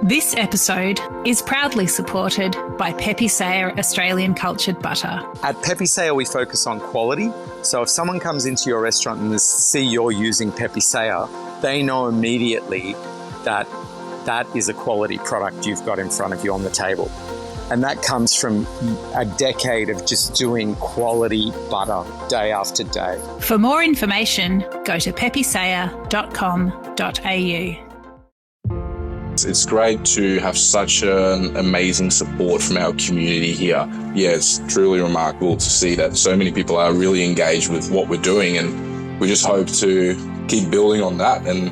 This episode is proudly supported by Pepe Sayer Australian Cultured Butter. At Pepe Sayer, we focus on quality. So if someone comes into your restaurant and they see you're using Pepe Sayer, they know immediately that that is a quality product you've got in front of you on the table. And that comes from a decade of just doing quality butter day after day. For more information, go to pepesayer.com.au. It's great to have such an amazing support from our community here. Yeah, it's truly remarkable to see that so many people are really engaged with what we're doing, and we just hope to keep building on that. And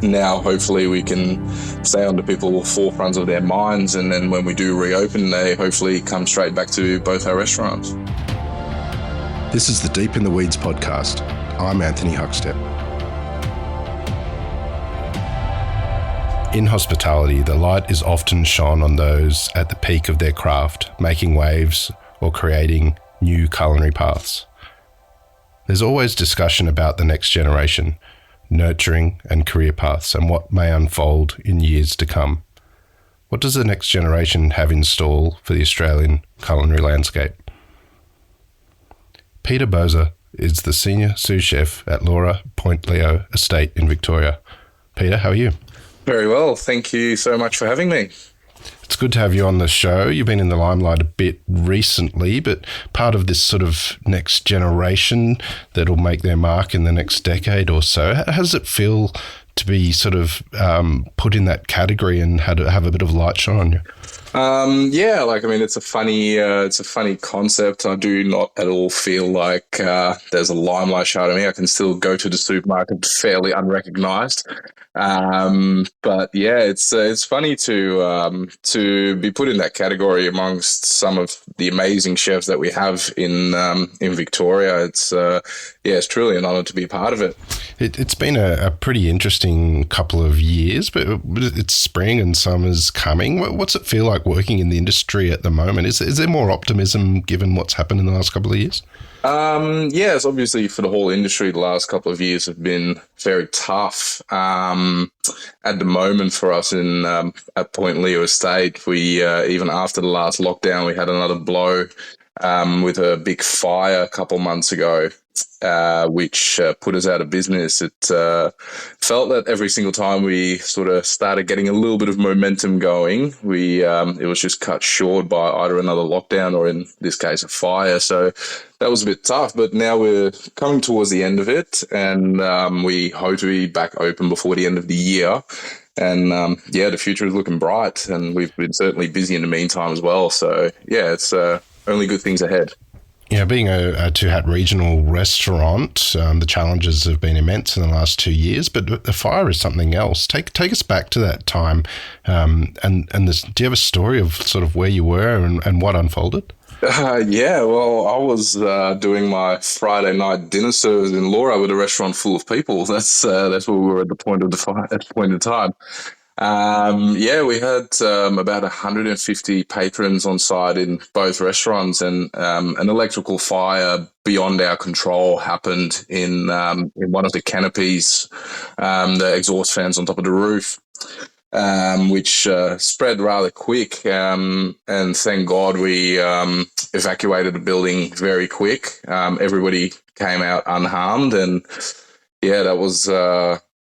now hopefully we can stay on the people's forefronts of their minds, and then when we do reopen, they hopefully come straight back to both our restaurants. This is the Deep in the Weeds podcast. I'm Anthony Huckstep. In hospitality, the light is often shone on those at the peak of their craft, making waves or creating new culinary paths. There's always discussion about the next generation, nurturing and career paths, and what may unfold in years to come. What does the next generation have in store for the Australian culinary landscape? Pieter Buijsse is the senior sous chef at Laura Point Leo Estate in Victoria. Peter, how are you? Very well. Thank you so much for having me. It's good to have you on the show. You've been in the limelight a bit recently, but part of this sort of next generation that'll make their mark in the next decade or so. How does it feel to be sort of put in that category and have a bit of light shone on you? It's a funny concept. I do not at all feel like there's a limelight shot on me. I can still go to the supermarket fairly unrecognized. But yeah, it's funny to be put in that category amongst some of the amazing chefs that we have in Victoria. It's truly an honor to be a part of it. It's been a pretty interesting couple of years, but it's spring and summer's coming. What's it feel like working in the industry at the moment? Is there more optimism given what's happened in the last couple of years? Yes, obviously for the whole industry, the last couple of years have been very tough. At the moment for us at Point Leo Estate, we even after the last lockdown, we had another blow with a big fire a couple months ago, which put us out of business. It felt that every single time we sort of started getting a little bit of momentum going, it was just cut short by either another lockdown or, in this case, a fire. So that was a bit tough, but now we're coming towards the end of it, and we hope to be back open before the end of the year. And the future is looking bright, and we've been certainly busy in the meantime as well. So yeah, it's only good things ahead. Yeah, being a two-hat regional restaurant, the challenges have been immense in the last 2 years, but the fire is something else. Take us back to that time, and do you have a story of sort of where you were and what unfolded? I was doing my Friday night dinner service in Laura with a restaurant full of people. That's where we were at the point of the fire, at the point in time. We had about 150 patrons on site in both restaurants, and an electrical fire beyond our control happened in one of the canopies, the exhaust fans on top of the roof, which spread rather quick. And thank God we evacuated the building very quick. Everybody came out unharmed, and yeah, that was.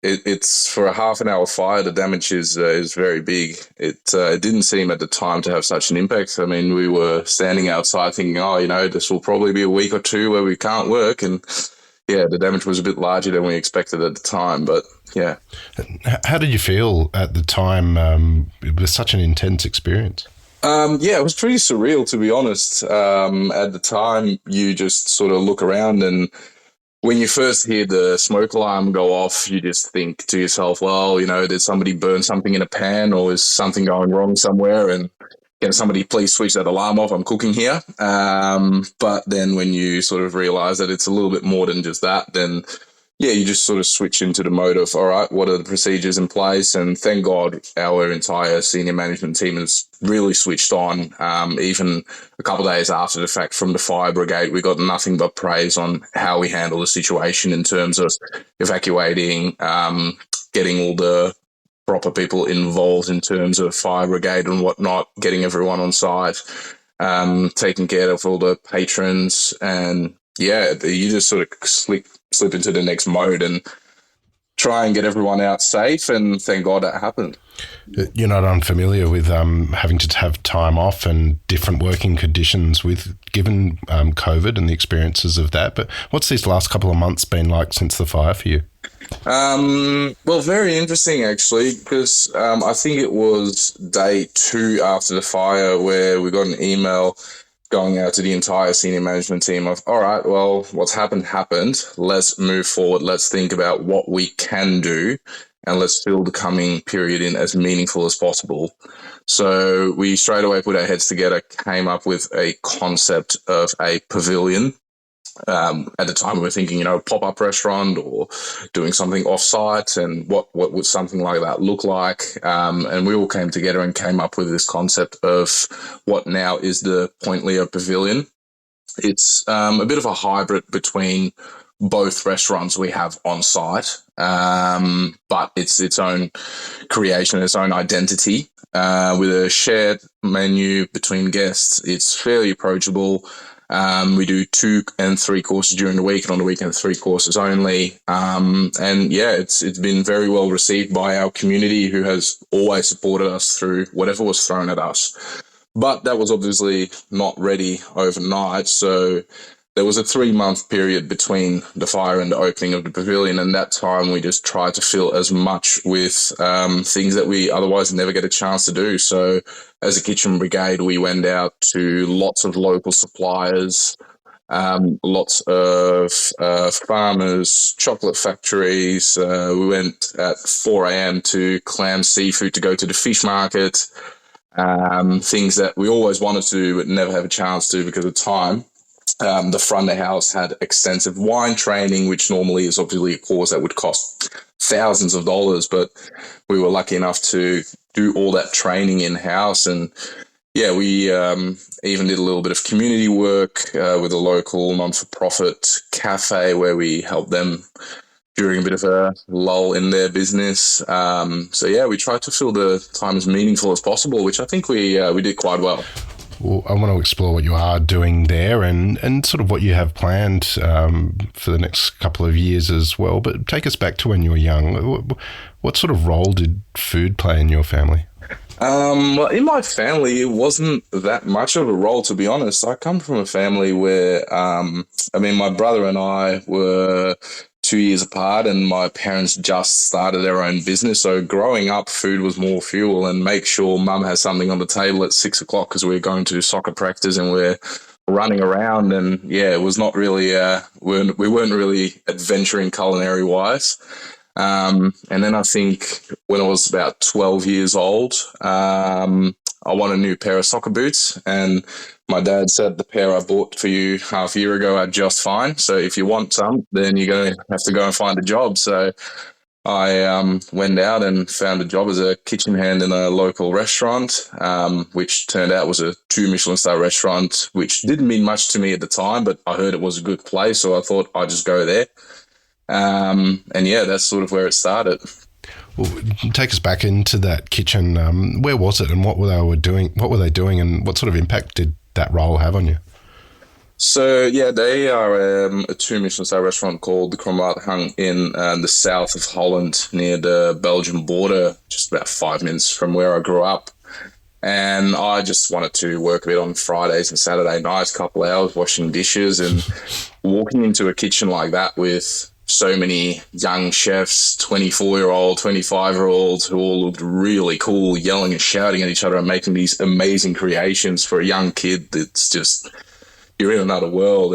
It's for a half an hour fire. The damage is very big. It didn't seem at the time to have such an impact. I mean, we were standing outside thinking, this will probably be a week or two where we can't work. And yeah, the damage was a bit larger than we expected at the time. But yeah. How did you feel at the time? It was such an intense experience. It was pretty surreal, to be honest. At the time, you just sort of look around, and when you first hear the smoke alarm go off, you just think to yourself, well, did somebody burn something in a pan, or is something going wrong somewhere? And can somebody please switch that alarm off? I'm cooking here. But then when you sort of realize that it's a little bit more than just that, then yeah, you just sort of switch into the mode of, all right, what are the procedures in place? And thank God our entire senior management team has really switched on. Even a couple of days after the fact from the fire brigade, we got nothing but praise on how we handle the situation in terms of evacuating, getting all the proper people involved in terms of fire brigade and whatnot, getting everyone on site, taking care of all the patrons, and you just sort of slip into the next mode and try and get everyone out safe, and thank God that happened. You're not unfamiliar with having to have time off and different working conditions given COVID and the experiences of that. But what's these last couple of months been like since the fire for you? Well, very interesting actually, because I think it was day 2 after the fire where we got an email going out to the entire senior management team of, all right, well, what's happened. Let's move forward. Let's think about what we can do, and let's fill the coming period in as meaningful as possible. So we straight away put our heads together, came up with a concept of a pavilion. At the time, we were thinking, pop-up restaurant or doing something off-site, and what would something like that look like? And we all came together and came up with this concept of what now is the Point Leo Pavilion. It's a bit of a hybrid between both restaurants we have on site, but it's its own creation, its own identity, with a shared menu between guests. It's fairly approachable. We do 2 and 3 courses during the week, and on the weekend 3 courses only. It's been very well received by our community, who has always supported us through whatever was thrown at us. But that was obviously not ready overnight, so there was a 3-month period between the fire and the opening of the pavilion, and that time we just tried to fill as much with things that we otherwise never get a chance to do. So as a kitchen brigade, we went out to lots of local suppliers, lots of farmers, chocolate factories. We went at 4 a.m. to Clam Seafood to go to the fish market, things that we always wanted to but never have a chance to because of time. The front of the house had extensive wine training, which normally is obviously a course that would cost thousands of dollars, but we were lucky enough to do all that training in-house. And we even did a little bit of community work with a local non-for-profit cafe where we helped them during a bit of a lull in their business. We tried to fill the time as meaningful as possible, which I think we did quite well. Well, I want to explore what you are doing there and sort of what you have planned for the next couple of years as well. But take us back to when you were young. What sort of role did food play in your family? Well, in my family, it wasn't that much of a role, to be honest. I come from a family where, my brother and I were 2 years apart, and my parents just started their own business. So growing up, food was more fuel, and make sure mum has something on the table at 6 o'clock because we're going to soccer practice and we're running around. And it was not really, we weren't really adventuring culinary wise. And then I think when I was about 12 years old, I want a new pair of soccer boots, and my dad said the pair I bought for you half a year ago are just fine. So if you want some, then you're going to have to go and find a job. So I went out and found a job as a kitchen hand in a local restaurant, which turned out was a 2 Michelin star restaurant, which didn't mean much to me at the time, but I heard it was a good place, so I thought I'd just go there. That's sort of where it started. Well, take us back into that kitchen. Where was it, and what were they doing? What were they doing, and what sort of impact did that role have on you? So they are a 2 Michelin star restaurant called the Comprising in the south of Holland, near the Belgian border, just about 5 minutes from where I grew up. And I just wanted to work a bit on Fridays and Saturday nights, a couple of hours washing dishes, and walking into a kitchen like that with so many young chefs, 24-year-old, 25-year-olds who all looked really cool, yelling and shouting at each other and making these amazing creations for a young kid. It's just, you're in another world.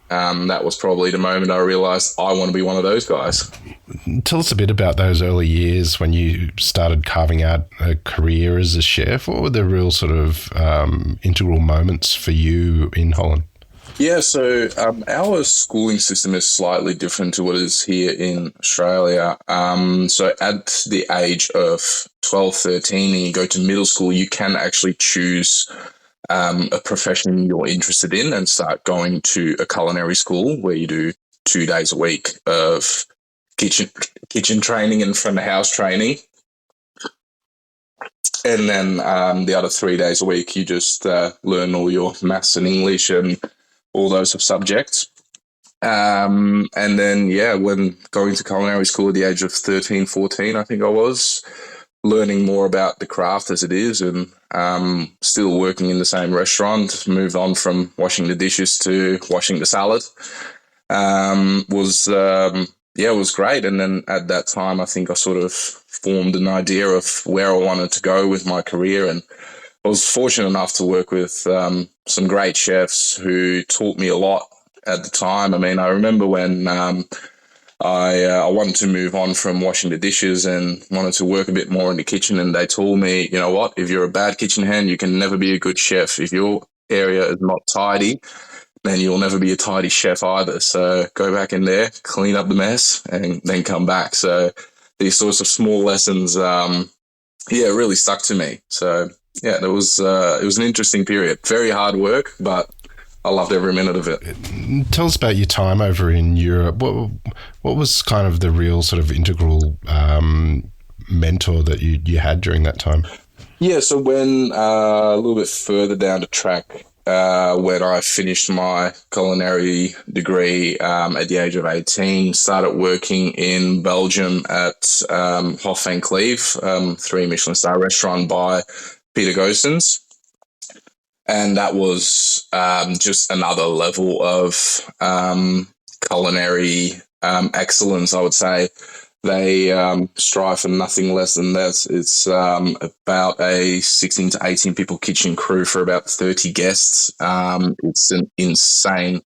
And that was probably the moment I realized I want to be one of those guys. Tell us a bit about those early years when you started carving out a career as a chef. What were the real sort of integral moments for you in Holland? Yeah, so our schooling system is slightly different to what is here in Australia. So at the age of 12, 13, and you go to middle school, you can actually choose a profession you're interested in and start going to a culinary school where you do 2 days a week of kitchen training and front of house training. And then the other 3 days a week, you just learn all your maths and English and all those subjects. And then, when going to culinary school at the age of 13, 14, I think I was, learning more about the craft as it is, and still working in the same restaurant, moved on from washing the dishes to washing the salad, was great. And then at that time, I think I sort of formed an idea of where I wanted to go with my career. And I was fortunate enough to work with some great chefs who taught me a lot at the time. I mean, I remember when I wanted to move on from washing the dishes and wanted to work a bit more in the kitchen, and they told me, you know what, if you're a bad kitchen hand, you can never be a good chef. If your area is not tidy, then you'll never be a tidy chef either. So go back in there, clean up the mess, and then come back. So these sorts of small lessons, really stuck to me. So it was an interesting period. Very hard work, but I loved every minute of it. Tell us about your time over in Europe. What was kind of the real sort of integral mentor that you had during that time? Yeah, so when a little bit further down the track, when I finished my culinary degree at the age of 18, started working in Belgium at Hof van Cleef, 3 Michelin star restaurant by Pieter Buijsse. And that was just another level of culinary excellence, I would say. They strive for nothing less than that. It's about a 16 to 18 people kitchen crew for about 30 guests. It's an insane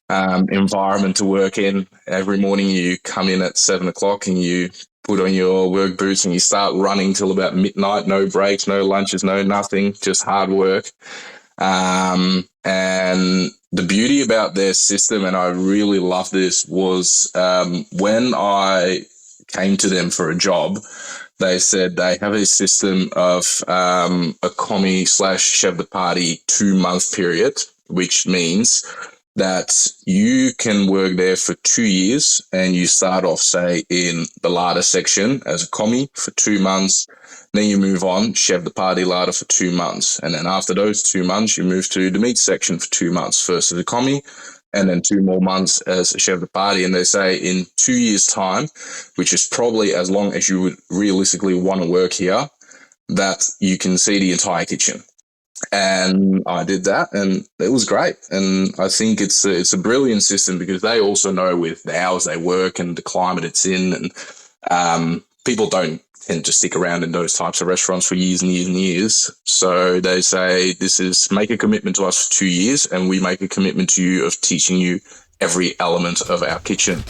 environment to work in. Every morning you come in at 7 o'clock and you put on your work boots and you start running till about midnight. No breaks, no lunches, no nothing, just hard work. And the beauty about their system, and I really love this, was when I came to them for a job, they said they have a system of a commis/chef de partie 2-month period, which means that you can work there for 2 years and you start off, say, in the larder section as a commis for 2 months. Then you move on, chef de partie larder for 2 months. And then after those 2 months, you move to the meat section for 2 months, first as a commis, and then 2 more months as a chef de partie. And they say in 2 years' time, which is probably as long as you would realistically want to work here, that you can see the entire kitchen. And I did that, and it was great. And I think it's a brilliant system because they also know with the hours they work and the climate it's in, and people don't tend to stick around in those types of restaurants for years and years and years. So they say, this is make a commitment to us for 2 years, and we make a commitment to you of teaching you every element of our kitchen.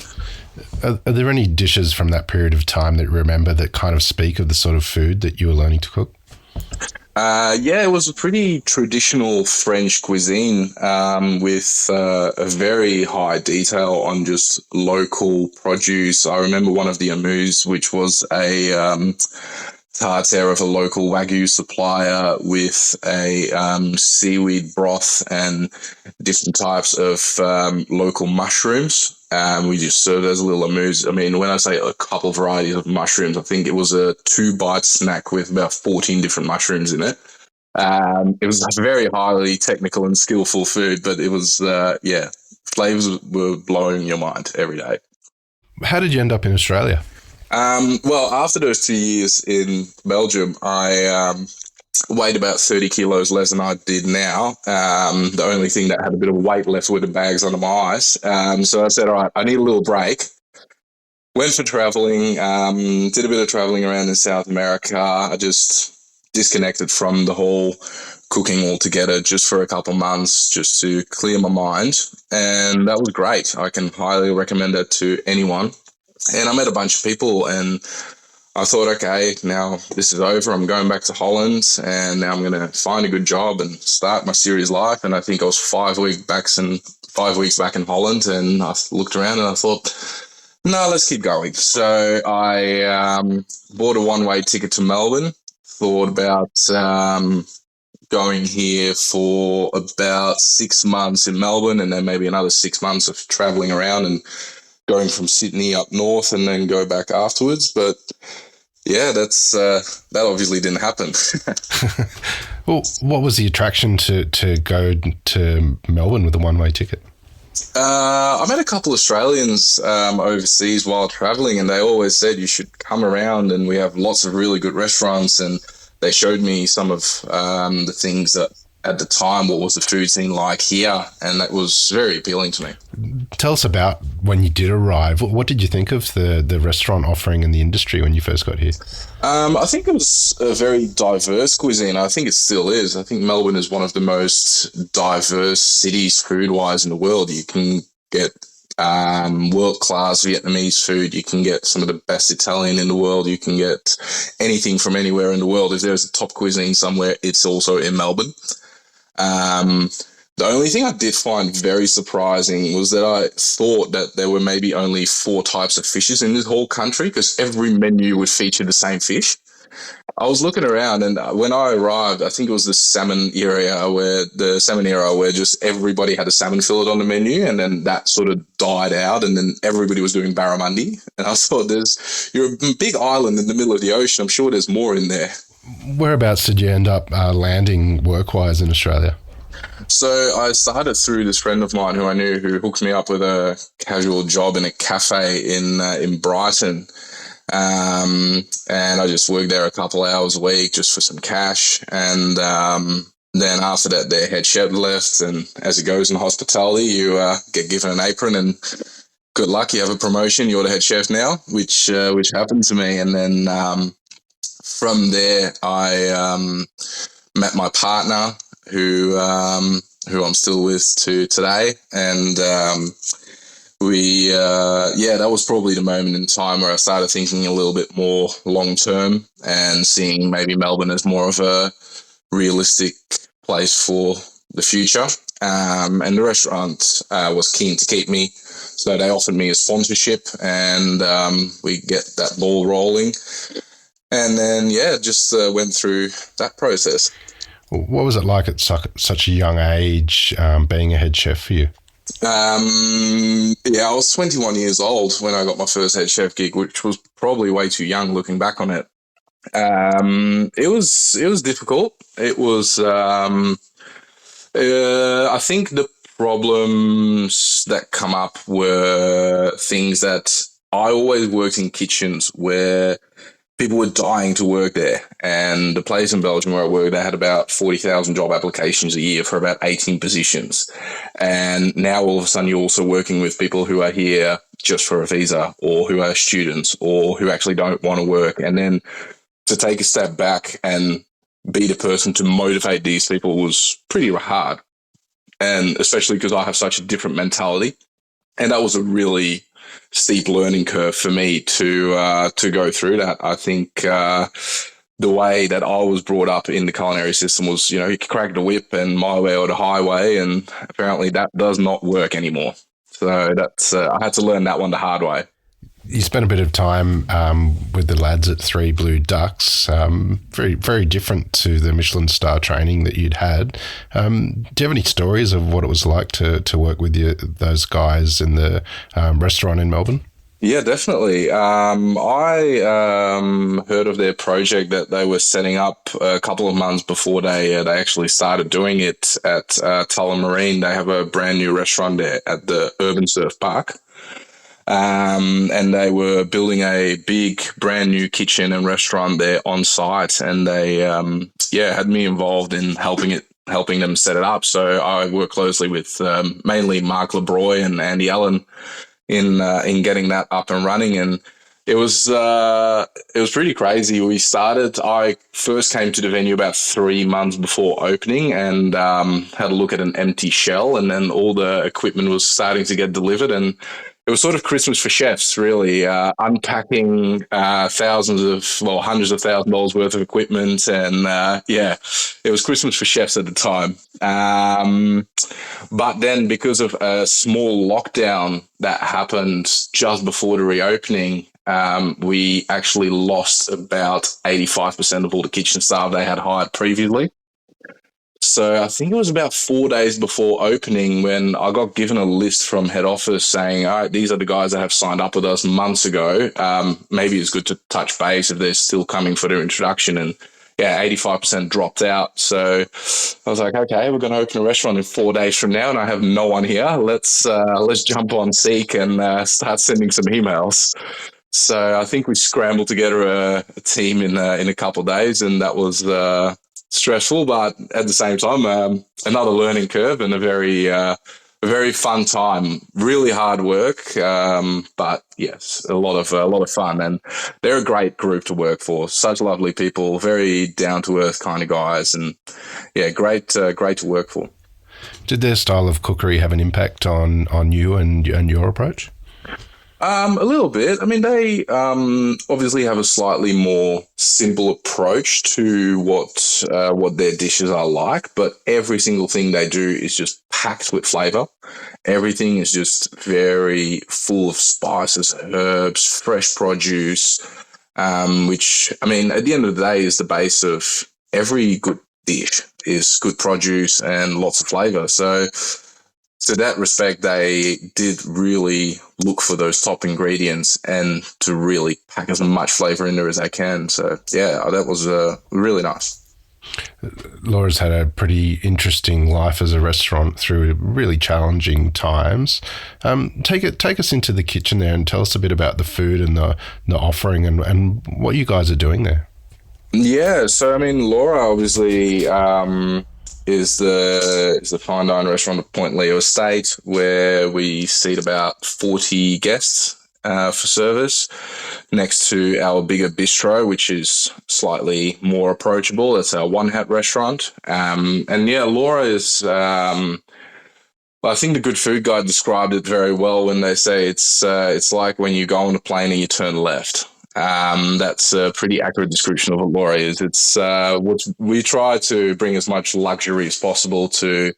Are there any dishes from that period of time that you remember that kind of speak of the sort of food that you were learning to cook? It was a pretty traditional French cuisine with a very high detail on just local produce. I remember one of the amuse, which was a tartare of a local Wagyu supplier with a seaweed broth and different types of local mushrooms. We just served as a little amuse. I mean, when I say a couple varieties of mushrooms, I think it was a 2-bite snack with about 14 different mushrooms in it. It was a very highly technical and skillful food, but it was, flavors were blowing your mind every day. How did you end up in Australia? Well, after those 2 years in Belgium, I weighed about 30 kilos less than I did now. The only thing that had a bit of weight left were the bags under my eyes. So I said, all right, I need a little break. Went for traveling, did a bit of traveling around in South America. I just disconnected from the whole cooking altogether just for a couple months just to clear my mind. And that was great. I can highly recommend that to anyone. And I met a bunch of people and I thought, okay, now this is over. I'm going back to Holland and now I'm going to find a good job and start my serious life. And I think I was 5 weeks back in Holland, and I looked around and I thought, no, let's keep going. So I bought a one-way ticket to Melbourne, thought about going here for about 6 months in Melbourne and then maybe another 6 months of traveling around and going from Sydney up north and then go back afterwards. But Yeah, that obviously didn't happen. Well, what was the attraction to go to Melbourne with a one-way ticket? I met a couple Australians overseas while traveling, and they always said you should come around, and we have lots of really good restaurants. And they showed me some of the things that at the time, what was the food scene like here, and that was very appealing to me. Tell us about when you did arrive. What did you think of the restaurant offering in the industry when you first got here? I think it was a very diverse cuisine. I think it still is. I think Melbourne is one of the most diverse cities food-wise in the world. You can get world-class Vietnamese food. You can get some of the best Italian in the world. You can get anything from anywhere in the world. If there's a top cuisine somewhere, it's also in Melbourne. The only thing I did find very surprising was that I thought that there were maybe only 4 types of fishes in this whole country, because every menu would feature the same fish. I was looking around, and when I arrived, I think it was the salmon era where just everybody had a salmon fillet on the menu, and then that sort of died out, and then everybody was doing barramundi. And I thought, you're a big island in the middle of the ocean. I'm sure there's more in there. Whereabouts did you end up landing work-wise in Australia? So I started through this friend of mine who I knew, who hooked me up with a casual job in a cafe in Brighton. And I just worked there a couple hours a week just for some cash. And then after that, their head chef left. And as it goes in hospitality, you get given an apron, and good luck, you have a promotion. You're the head chef now, which happened to me. And then from there, I met my partner, who I'm still with to today, and that was probably the moment in time where I started thinking a little bit more long term and seeing maybe Melbourne as more of a realistic place for the future. And the restaurant was keen to keep me, so they offered me a sponsorship, and we get that ball rolling. And then, just went through that process. What was it like at such a young age, being a head chef for you? I was 21 years old when I got my first head chef gig, which was probably way too young looking back on it. It was difficult. It was, I think the problems that come up were things that I always worked in kitchens where people were dying to work there. And the place in Belgium where I worked, they had about 40,000 job applications a year for about 18 positions. And now all of a sudden you're also working with people who are here just for a visa, or who are students, or who actually don't want to work. And then to take a step back and be the person to motivate these people was pretty hard. And especially because I have such a different mentality. And that was a really steep learning curve for me to go through that. I think the way that I was brought up in the culinary system was, you crack the whip and my way or the highway, and apparently that does not work anymore. So that's I had to learn that one the hard way. You spent a bit of time with the lads at Three Blue Ducks, very, very different to the Michelin star training that you'd had. Do you have any stories of what it was like to work with those guys in the restaurant in Melbourne? Yeah, definitely. I heard of their project that they were setting up a couple of months before they actually started doing it at Tullamarine. They have a brand new restaurant there at the Urban Surf Park. And they were building a big brand new kitchen and restaurant there on site, and they had me involved in helping them set it up. So I work closely with mainly Mark LeBroy and Andy Allen in getting that up and running, and it was pretty crazy. I first came to the venue about 3 months before opening, and had a look at an empty shell, and then all the equipment was starting to get delivered, and it was sort of Christmas for chefs, really, unpacking hundreds of $1,000s worth of equipment. And it was Christmas for chefs at the time. But then because of a small lockdown that happened just before the reopening, we actually lost about 85% of all the kitchen staff they had hired previously. So I think it was about 4 days before opening when I got given a list from head office saying, all right, these are the guys that have signed up with us months ago. Maybe it's good to touch base if they're still coming for their introduction. And yeah, 85% dropped out. So I was like, okay, we're going to open a restaurant in 4 days from now, and I have no one here. Let's jump on Seek and start sending some emails. So I think we scrambled together a team in a couple of days, and that was stressful, but at the same time, another learning curve and a very fun time. Really hard work, but yes, a lot of fun. And they're a great group to work for. Such lovely people, very down to earth kind of guys, and yeah, great to work for. Did their style of cookery have an impact on you and your approach? A little bit. I mean, they obviously have a slightly more simple approach to what their dishes are like, but every single thing they do is just packed with flavor. Everything is just very full of spices, herbs, fresh produce, which, I mean, at the end of the day is the base of every good dish is good produce and lots of flavor. So to that respect, they did really look for those top ingredients and to really pack as much flavor in there as they can. So, yeah, that was really nice. Laura's had a pretty interesting life as a restaurant through really challenging times. Take us into the kitchen there and tell us a bit about the food and the offering and what you guys are doing there. Yeah, so, I mean, Laura obviously is the fine dining restaurant at Point Leo Estate, where we seat about 40 guests for service, next to our bigger bistro, which is slightly more approachable. That's our one-hat restaurant. And yeah, Laura is, I think the Good Food Guide described it very well when they say it's like when you go on a plane and you turn left. That's a pretty accurate description of what Laura is. It's what we try to bring as much luxury as possible to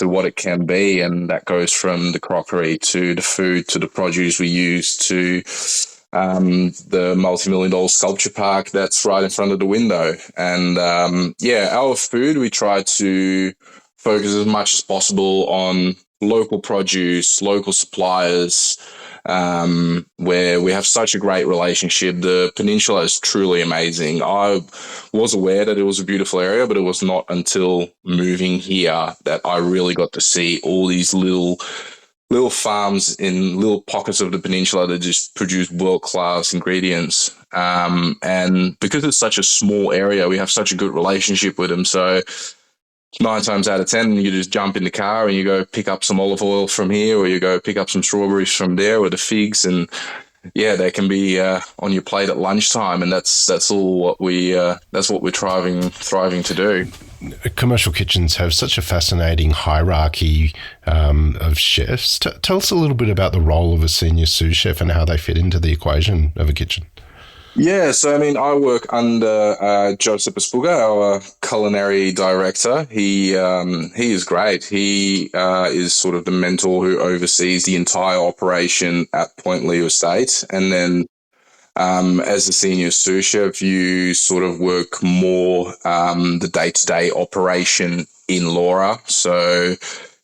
what it can be, and that goes from the crockery to the food to the produce we use to the multi-million-dollar sculpture park that's right in front of the window. And our food, we try to focus as much as possible on local produce, local suppliers, where we have such a great relationship. The peninsula is truly amazing. I was aware that it was a beautiful area, but it was not until moving here that I really got to see all these little farms in little pockets of the peninsula that just produce world-class ingredients. And because it's such a small area, we have such a good relationship with them. So 9 times out of 10, you just jump in the car and you go pick up some olive oil from here, or you go pick up some strawberries from there, or the figs, and yeah, they can be on your plate at lunchtime, and that's all what we're thriving to do. Commercial kitchens have such a fascinating hierarchy of chefs. Tell us a little bit about the role of a senior sous chef and how they fit into the equation of a kitchen. Yeah, so I mean, I work under Joseph Espuga, our culinary director. He is great. He is sort of the mentor who oversees the entire operation at Point Leo Estate. And then as a senior sous chef, you sort of work more the day-to-day operation in Laura. So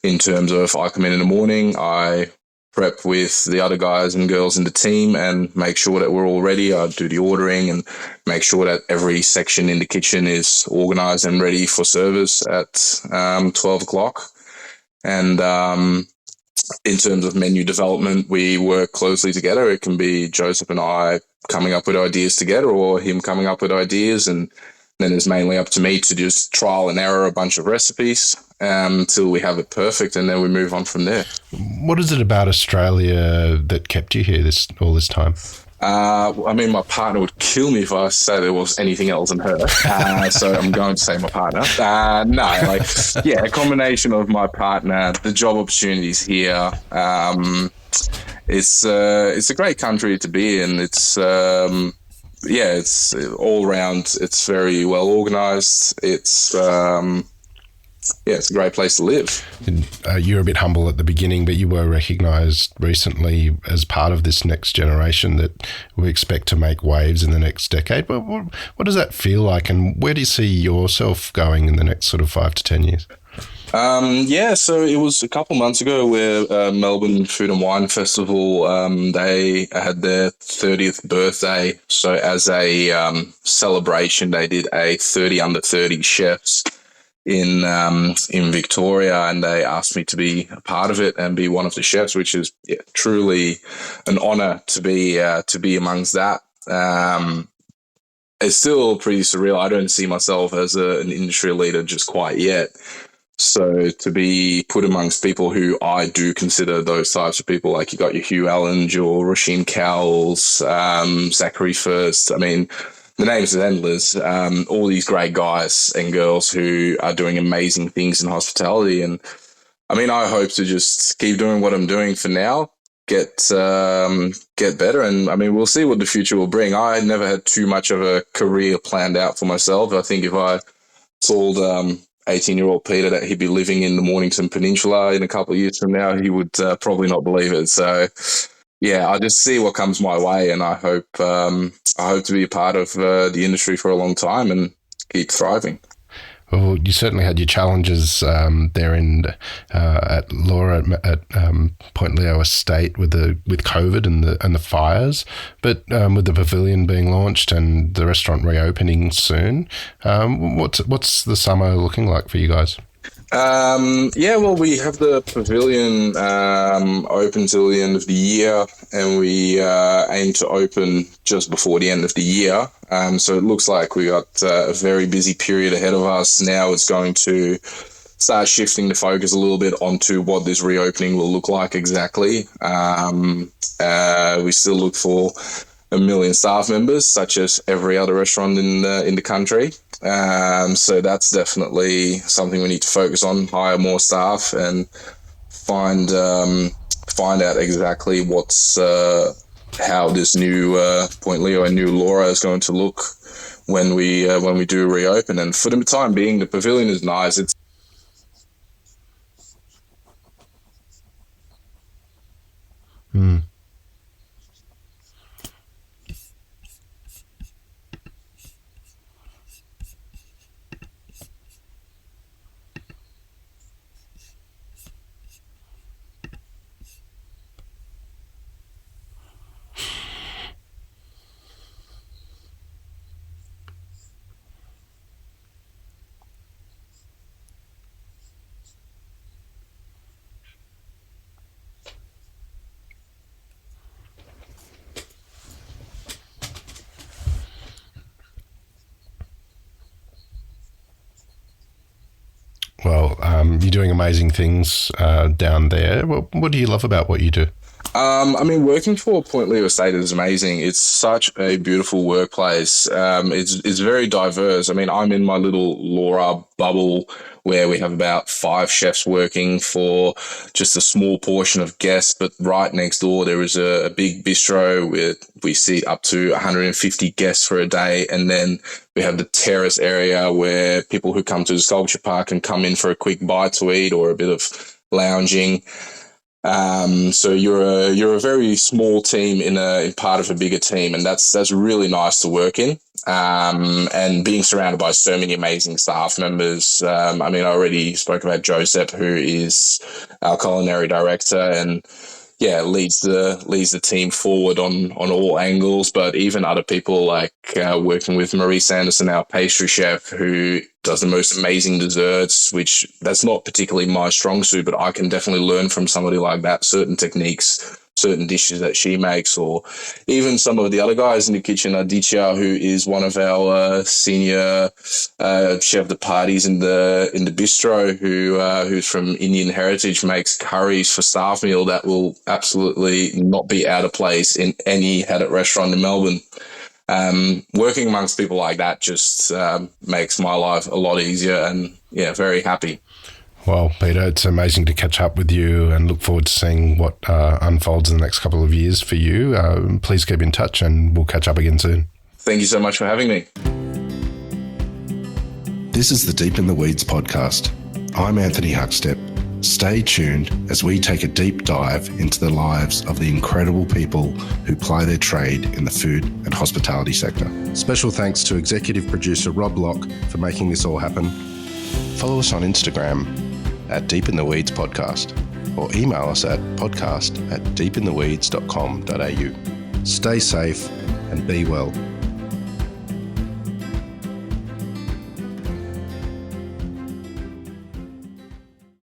in terms of I come in the morning, I prep with the other guys and girls in the team and make sure that we're all ready. I do the ordering and make sure that every section in the kitchen is organized and ready for service at 12 o'clock. And in terms of menu development, we work closely together. It can be Joseph and I coming up with ideas together, or him coming up with ideas, and then it's mainly up to me to just trial and error a bunch of recipes until we have it perfect, and then we move on from there. What is it about Australia that kept you here all this time? I mean, my partner would kill me if I say there was anything else in her. So I'm going to say my partner. A combination of my partner, the job opportunities here. It's a great country to be in. It's all round. It's very well organized. It's it's a great place to live. You were a bit humble at the beginning, but you were recognised recently as part of this next generation that we expect to make waves in the next decade. What does that feel like, and where do you see yourself going in the next sort of 5 to 10 years? So it was a couple months ago where Melbourne Food and Wine Festival, they had their 30th birthday. So as a celebration, they did a 30 under 30 chefs in Victoria, and they asked me to be a part of it and be one of the chefs, which is truly an honour to be amongst that. It's still pretty surreal. I don't see myself as an industry leader just quite yet. So to be put amongst people who I do consider those types of people, like you got your Hugh Allen, your Rasheen Cowles, Zachary First. I mean, the names are endless. All these great guys and girls who are doing amazing things in hospitality. And I mean, I hope to just keep doing what I'm doing for now, get better. And I mean, we'll see what the future will bring. I never had too much of a career planned out for myself. I think if I told 18-year-old Peter that he'd be living in the Mornington Peninsula in a couple of years from now, he would probably not believe it. So, I just see what comes my way, and I hope to be a part of the industry for a long time and keep thriving. Well, you certainly had your challenges there at Laura at Point Leo Estate with COVID and the fires, but with the pavilion being launched and the restaurant reopening soon, what's the summer looking like for you guys? We have the pavilion open till the end of the year, and we aim to open just before the end of the year. So it looks like we got a very busy period ahead of us. Now it's going to start shifting the focus a little bit onto what this reopening will look like exactly. We still look for 1 million staff members, such as every other restaurant in the country. So that's definitely something we need to focus on, hire more staff and find out exactly how this new Point Leo and new Laura is going to look when we do reopen. And for the time being, the pavilion is nice. It's Well, you're doing amazing things down there. What do you love about what you do? Working for Point Leo Estate is amazing. It's such a beautiful workplace. It's very diverse. I mean, I'm in my little Laura bubble where we have about 5 chefs working for just a small portion of guests, but right next door there is a big bistro where we see up to 150 guests for a day, and then we have the terrace area where people who come to the sculpture park can come in for a quick bite to eat or a bit of lounging. So you're a very small team in part of a bigger team, and that's really nice to work in. And being surrounded by so many amazing staff members. I already spoke about Joseph, who is our culinary director, and leads the team forward on all angles. But even other people like working with Marie Sanderson, our pastry chef, who does the most amazing desserts, which that's not particularly my strong suit, but I can definitely learn from somebody like that, certain techniques, certain dishes that she makes, or even some of the other guys in the kitchen. Aditya, who is one of our senior chef de parties in the bistro, who's from Indian heritage, makes curries for staff meal that will absolutely not be out of place in any Haddock restaurant in Melbourne. Working amongst people like that just makes my life a lot easier, and very happy. Well, Peter, it's amazing to catch up with you and look forward to seeing what unfolds in the next couple of years for you. Please keep in touch and we'll catch up again soon. Thank you so much for having me. This is the Deep in the Weeds podcast. I'm Anthony Huckstep. Stay tuned as we take a deep dive into the lives of the incredible people who ply their trade in the food and hospitality sector. Special thanks to executive producer Rob Locke for making this all happen. Follow us on Instagram at Deep in the Weeds Podcast or email us at podcast@deepintheweeds.com.au. Stay safe and be well.